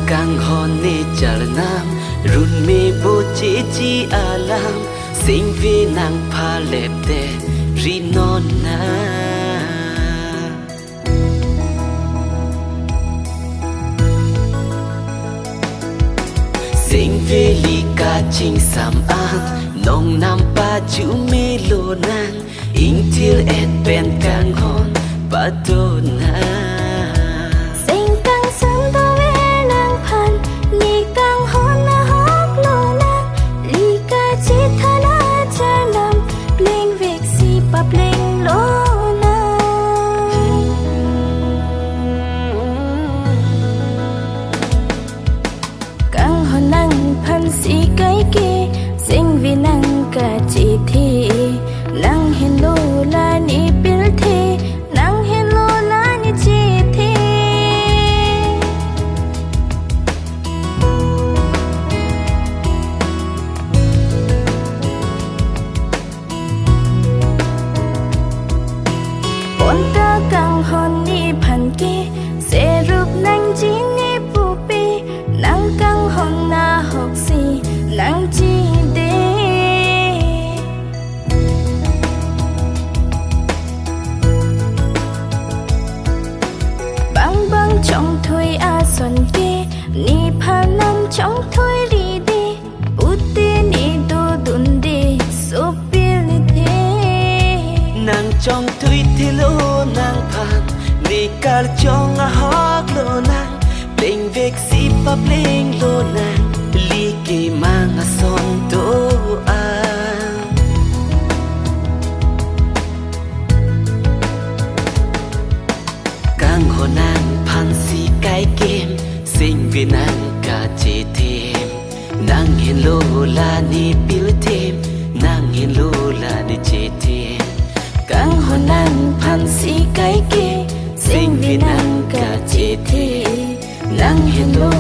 Càng hòn nê chal nam run me bo che chi alam sing vi nang pha lep te ri non na sing vi li ka ching sam an nong nam pa chu me lo nang ing til et pen càng hòn pa to na si cái kia sinh vì năng cả chỉ thi năng hiền lô là ni bil thi năng hiền lô là ni chỉ thi ôn ta càng hôn ni pan kia sẽ rụp năng chỉ ni bu pi năng càng hôn na học si nang chi de bang bang trong thôi a xuân kia ni pha nam trong thôi đi đi uti ni do dun đi so pili thế nàng trong thôi thì lô nàng phan ni kal trong a hok lo nàng bling vek si pa bling lo nàng li ke mang a son to a càng hồ nàng phan si cái game sinh vì nàng cả chế thêm nàng hiền lô là ni biểu thêm nàng hiền lô là ni chế thêm càng hồ nàng phan si cái game sinh vì nàng cả chế thêm nàng hiền lô